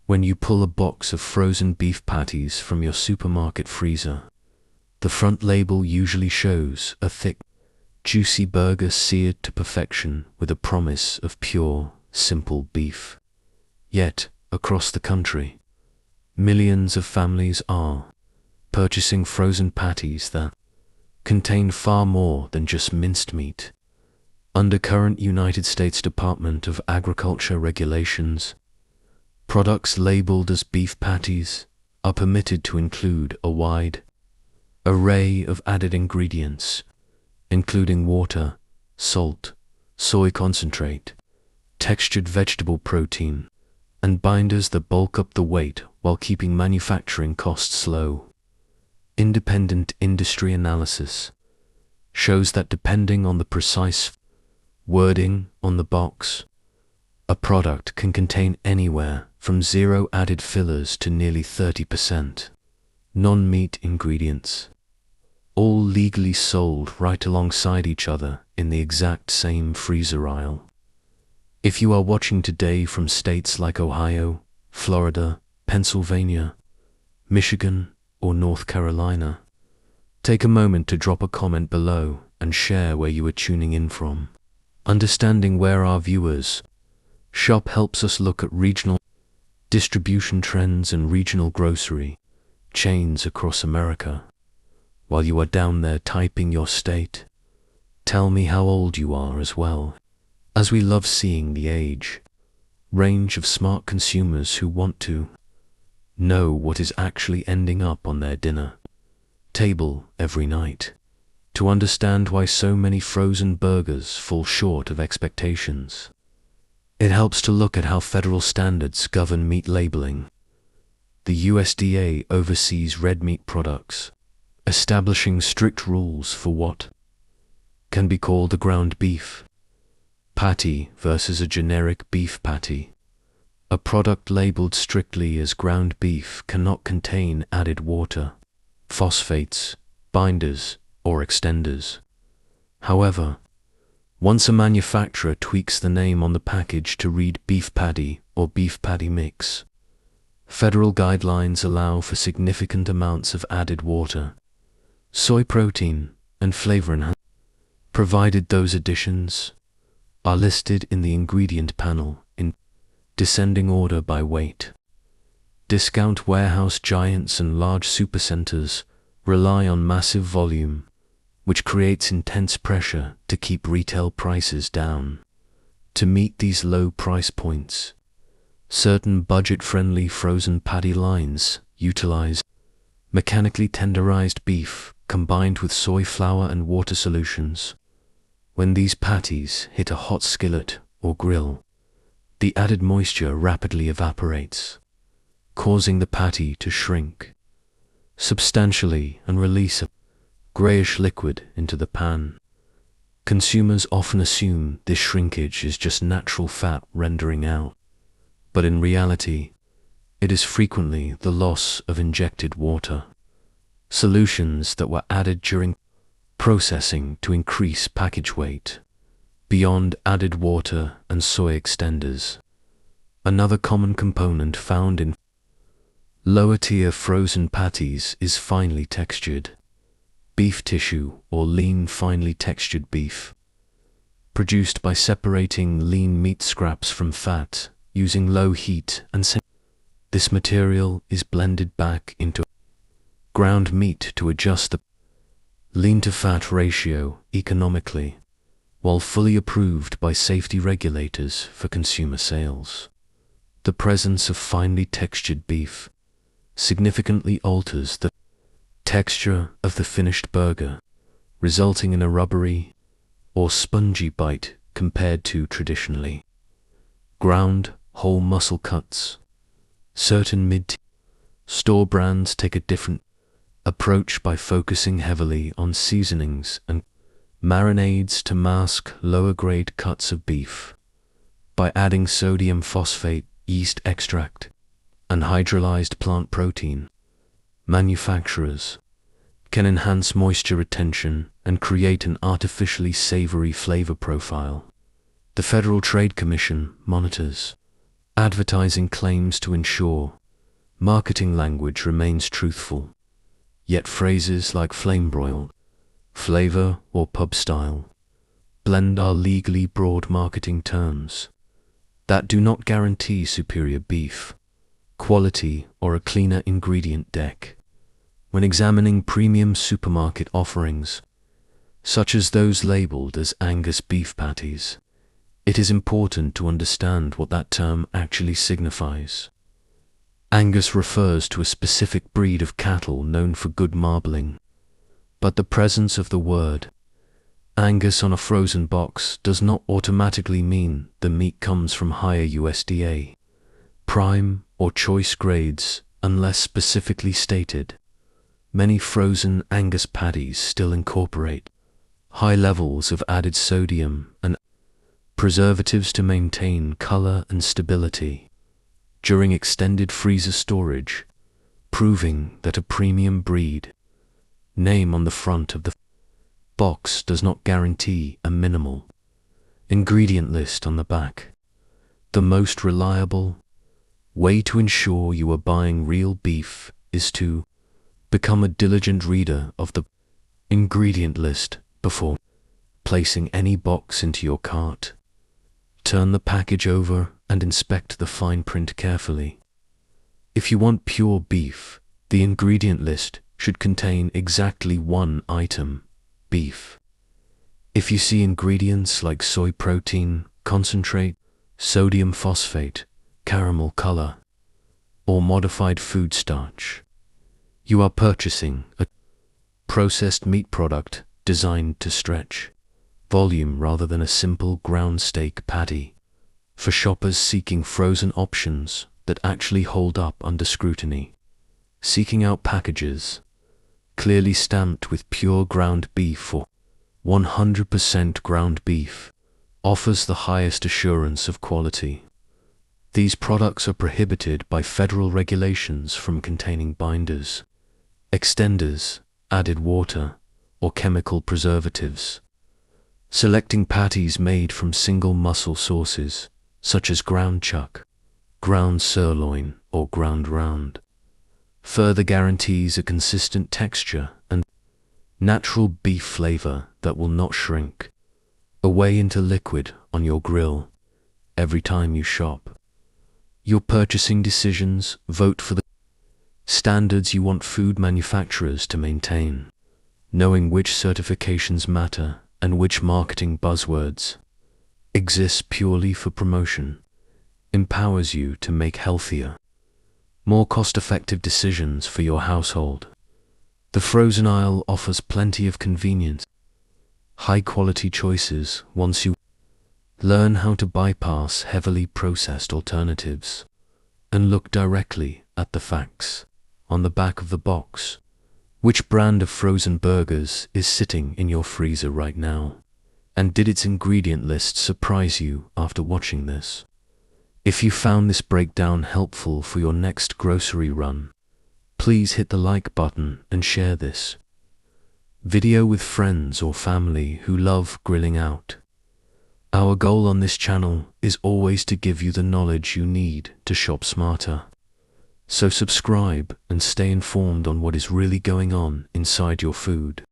When you pull a box of frozen beef patties from your supermarket freezer, the front label usually shows a thick, juicy burger seared to perfection with a promise of pure, simple beef. Yet, across the country, millions of families are purchasing frozen patties that contain far more than just minced meat. Under current United States Department of Agriculture regulations, products labeled as beef patties are permitted to include a wide array of added ingredients, including water, salt, soy concentrate, textured vegetable protein, and binders that bulk up the weight while keeping manufacturing costs low. Independent industry analysis shows that depending on the precise wording on the box, a product can contain anywhere from 0 added fillers to nearly 30% non-meat ingredients, all legally sold right alongside each other in the exact same freezer aisle. If you are watching today from states like Ohio, Florida, Pennsylvania, Michigan, or North Carolina, take a moment to drop a comment below and share where you are tuning in from. Understanding where our viewers shop helps us look at regional distribution trends and regional grocery chains across America. While you are down there typing your state, tell me how old you are as well, as we love seeing the age range of smart consumers who want to know what is actually ending up on their dinner table every night, to understand why so many frozen burgers fall short of expectations. It helps to look at how federal standards govern meat labeling. The USDA oversees red meat products, establishing strict rules for what can be called a ground beef patty versus a generic beef patty. A product labeled strictly as ground beef cannot contain added water, phosphates, binders, or extenders. However, once a manufacturer tweaks the name on the package to read beef patty or beef patty mix, federal guidelines allow for significant amounts of added water, soy protein, and flavor enhancement, provided those additions are listed in the ingredient panel in descending order by weight. Discount warehouse giants and large supercenters rely on massive volume, which creates intense pressure to keep retail prices down. To meet these low price points, certain budget-friendly frozen patty lines utilize mechanically tenderized beef combined with soy flour and water solutions. When these patties hit a hot skillet or grill, the added moisture rapidly evaporates, causing the patty to shrink substantially and release a grayish liquid into the pan. Consumers often assume this shrinkage is just natural fat rendering out, but in reality, it is frequently the loss of injected water, solutions that were added during processing to increase package weight, beyond added water and soy extenders. Another common component found in lower-tier frozen patties is finely textured beef tissue or lean finely textured beef, produced by separating lean meat scraps from fat using low heat and this material is blended back into ground meat to adjust the lean-to-fat ratio economically, while fully approved by safety regulators for consumer sales. The presence of finely textured beef significantly alters the texture of the finished burger, resulting in a rubbery or spongy bite compared to traditionally ground whole muscle cuts. Certain mid-store brands take a different approach by focusing heavily on seasonings and marinades to mask lower-grade cuts of beef. By adding sodium phosphate, yeast extract, and hydrolyzed plant protein, manufacturers can enhance moisture retention and create an artificially savory flavor profile. The Federal Trade Commission monitors Advertising claims to ensure marketing language remains truthful, yet phrases like flame broiled, flavor, or pub style blend are legally broad marketing terms that do not guarantee superior beef quality or a cleaner ingredient deck. When examining premium supermarket offerings, such as those labeled as Angus beef patties, it is important to understand what that term actually signifies. Angus refers to a specific breed of cattle known for good marbling, but the presence of the word Angus on a frozen box does not automatically mean the meat comes from higher USDA, prime, or choice grades unless specifically stated. Many frozen Angus patties still incorporate high levels of added sodium and preservatives to maintain color and stability during extended freezer storage, proving that a premium breed name on the front of the box does not guarantee a minimal ingredient list on the back. The most reliable way to ensure you are buying real beef is to become a diligent reader of the ingredient list before placing any box into your cart. Turn the package over and inspect the fine print carefully. If you want pure beef, the ingredient list should contain exactly one item: beef. If you see ingredients like soy protein, concentrate, sodium phosphate, caramel color, or modified food starch, you are purchasing a processed meat product designed to stretch volume rather than a simple ground steak patty. For shoppers seeking frozen options that actually hold up under scrutiny, seeking out packages clearly stamped with pure ground beef or 100% ground beef offers the highest assurance of quality. These products are prohibited by federal regulations from containing binders, extenders, added water, or chemical preservatives. Selecting patties made from single muscle sources, such as ground chuck, ground sirloin, or ground round, further guarantees a consistent texture and natural beef flavor that will not shrink away into liquid on your grill every time you shop. Your purchasing decisions vote for the standards you want food manufacturers to maintain. Knowing which certifications matter and which marketing buzzwords exist purely for promotion empowers you to make healthier, more cost-effective decisions for your household. The frozen aisle offers plenty of convenience, high-quality choices once you learn how to bypass heavily processed alternatives and look directly at the facts on the back of the box. Which brand of frozen burgers is sitting in your freezer right now? And did its ingredient list surprise you after watching this? If you found this breakdown helpful for your next grocery run, please hit the like button and share this video with friends or family who love grilling out. Our goal on this channel is always to give you the knowledge you need to shop smarter. So subscribe and stay informed on what is really going on inside your food.